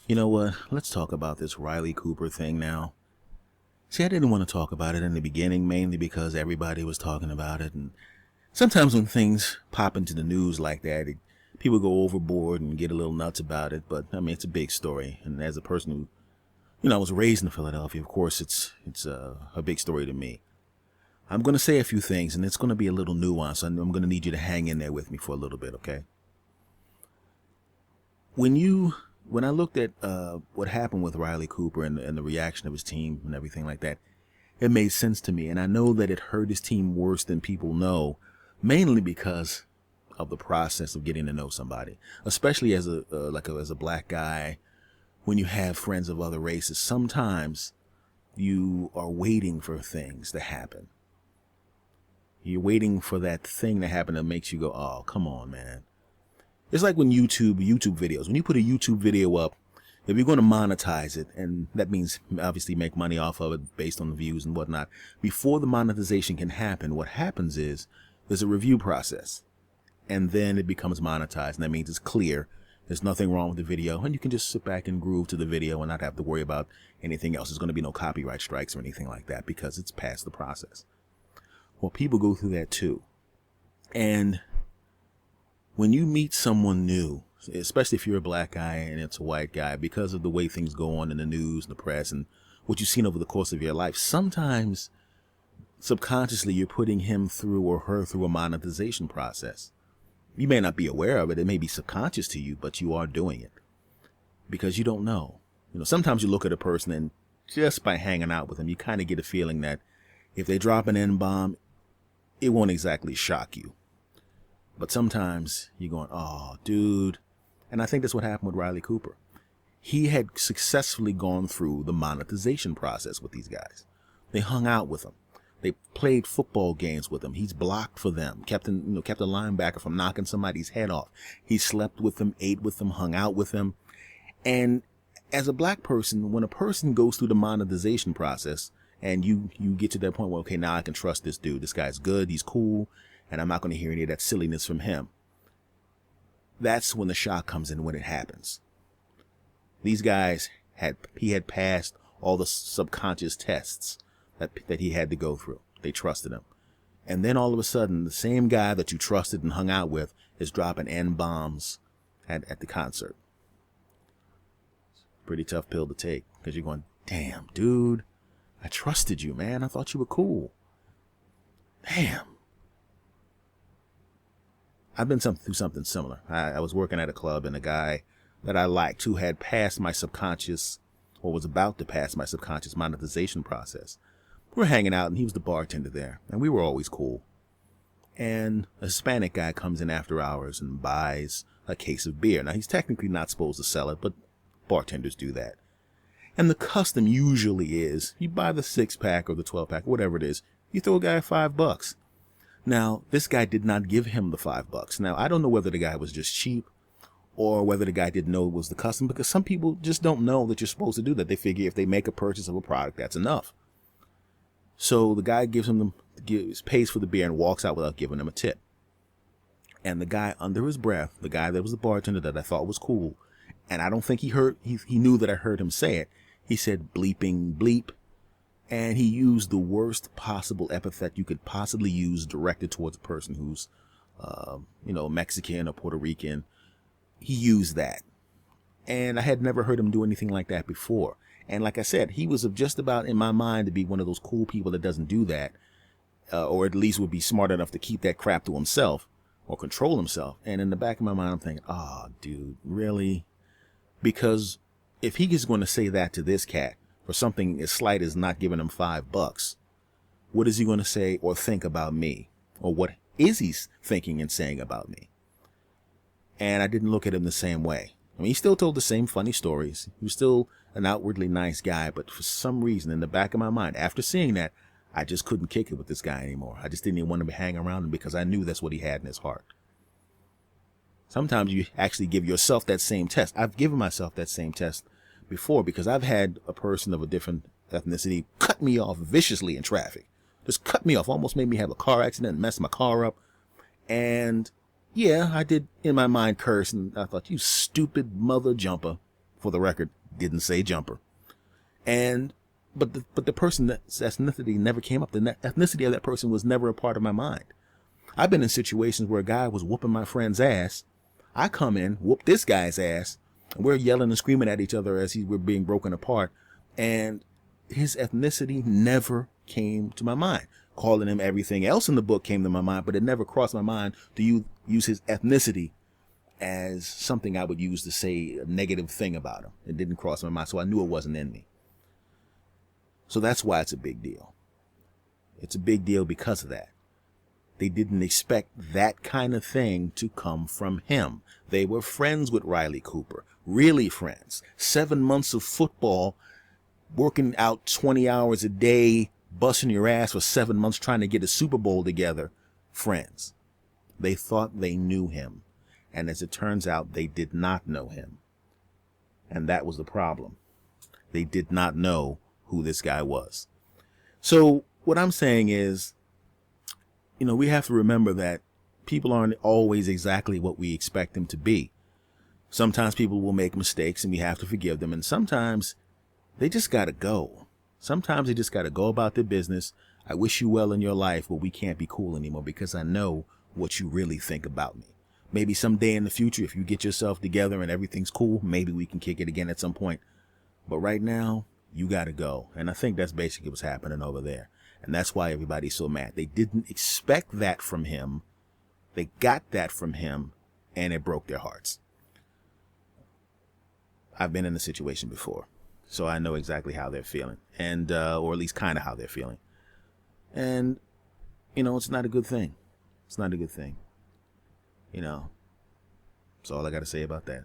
You know what? Let's talk about this Riley Cooper thing now. See, I didn't want to talk about it in the beginning, mainly because everybody was talking about it. And sometimes when things pop into the news like that, people go overboard and get a little nuts about it. But, I mean, it's a big story. And as a person who, I was raised in Philadelphia, of course, it's a big story to me. I'm going to say a few things, and it's going to be a little nuanced. I'm going to need you to hang in there with me for a little bit, okay? When I looked at what happened with Riley Cooper and the reaction of his team and everything like that, it made sense to me. And I know that it hurt his team worse than people know, mainly because of the process of getting to know somebody, especially as a black guy. When you have friends of other races, sometimes you are waiting for things to happen. You're waiting for that thing to happen that makes you go, oh, come on, man. It's like when YouTube videos, when you put a YouTube video up, if you're going to monetize it, and that means obviously make money off of it based on the views and whatnot, before the monetization can happen, what happens is there's a review process, and then it becomes monetized, and that means it's clear. There's nothing wrong with the video, and you can just sit back and groove to the video and not have to worry about anything else. There's going to be no copyright strikes or anything like that because it's past the process. Well, people go through that too. And when you meet someone new, especially if you're a black guy and it's a white guy, because of the way things go on in the news and the press and what you've seen over the course of your life, sometimes subconsciously you're putting him through or her through a monetization process. You may not be aware of it. It may be subconscious to you, but you are doing it because you don't know. Sometimes you look at a person and just by hanging out with them, you kind of get a feeling that if they drop an N-bomb, it won't exactly shock you. But sometimes you're going, oh, dude. And I think that's what happened with Riley Cooper. He had successfully gone through the monetization process with these guys. They hung out with him. They played football games with him. He's blocked for them, kept a linebacker from knocking somebody's head off. He slept with them, ate with them, hung out with them. And as a black person, when a person goes through the monetization process and you get to that point where, okay, now I can trust this dude. This guy's good. He's cool. And I'm not going to hear any of that silliness from him. That's when the shock comes in when it happens. These guys he had passed all the subconscious tests that he had to go through. They trusted him. And then all of a sudden, the same guy that you trusted and hung out with is dropping N-bombs at the concert. Pretty tough pill to take because you're going, damn, dude, I trusted you, man. I thought you were cool. Damn. I've been through something similar. I was working at a club and a guy that I liked who had passed my subconscious or was about to pass my subconscious monetization process. We were hanging out and he was the bartender there and we were always cool. And a Hispanic guy comes in after hours and buys a case of beer. Now he's technically not supposed to sell it, but bartenders do that. And the custom usually is you buy the 6-pack or the 12-pack, whatever it is, you throw a guy $5. Now, this guy did not give him the $5. Now, I don't know whether the guy was just cheap or whether the guy didn't know it was the custom, because some people just don't know that you're supposed to do that. They figure if they make a purchase of a product, that's enough. So the guy pays for the beer and walks out without giving him a tip. And the guy under his breath, the guy that was the bartender that I thought was cool, and I don't think he knew that I heard him say it. He said bleeping bleep. And he used the worst possible epithet you could possibly use directed towards a person who's, Mexican or Puerto Rican. He used that. And I had never heard him do anything like that before. And like I said, he was just about in my mind to be one of those cool people that doesn't do that, or at least would be smart enough to keep that crap to himself or control himself. And in the back of my mind, I'm thinking, oh, dude, really? Because if he is going to say that to this cat, for something as slight as not giving him $5, what is he going to say or think about me? Or what is he thinking and saying about me? And I didn't look at him the same way. I mean, he still told the same funny stories. He was still an outwardly nice guy, but for some reason in the back of my mind, after seeing that, I just couldn't kick it with this guy anymore. I just didn't even want to hang around him because I knew that's what he had in his heart. Sometimes you actually give yourself that same test. I've given myself that same test before because I've had a person of a different ethnicity cut me off viciously in traffic. Just cut me off, almost made me have a car accident and messed my car up. And yeah, I did in my mind curse, and I thought, you stupid mother jumper. For the record, Didn't say jumper. And but the person that's ethnicity never came up. The ethnicity of that person was never a part of my mind. I've been in situations where a guy was whooping my friend's ass. I come in, whoop this guy's ass, and we're yelling and screaming at each other as we're being broken apart. And his ethnicity never came to my mind. Calling him everything else in the book came to my mind, but it never crossed my mind to use his ethnicity as something I would use to say a negative thing about him. It didn't cross my mind, so I knew it wasn't in me. So that's why it's a big deal. It's a big deal because of that. They didn't expect that kind of thing to come from him. They were friends with Riley Cooper, really friends. 7 months of football, working out 20 hours a day, busting your ass for 7 months trying to get a Super Bowl together. Friends. They thought they knew him. And as it turns out, they did not know him. And that was the problem. They did not know who this guy was. So what I'm saying is, we have to remember that people aren't always exactly what we expect them to be. Sometimes people will make mistakes and we have to forgive them. And sometimes they just got to go. Sometimes they just got to go about their business. I wish you well in your life, but we can't be cool anymore because I know what you really think about me. Maybe someday in the future, if you get yourself together and everything's cool, maybe we can kick it again at some point. But right now, you got to go. And I think that's basically what's happening over there. And that's why everybody's so mad. They didn't expect that from him. They got that from him, and it broke their hearts. I've been in a situation before, so I know exactly how they're feeling, and or at least kind of how they're feeling. And, it's not a good thing. It's not a good thing. That's all I got to say about that.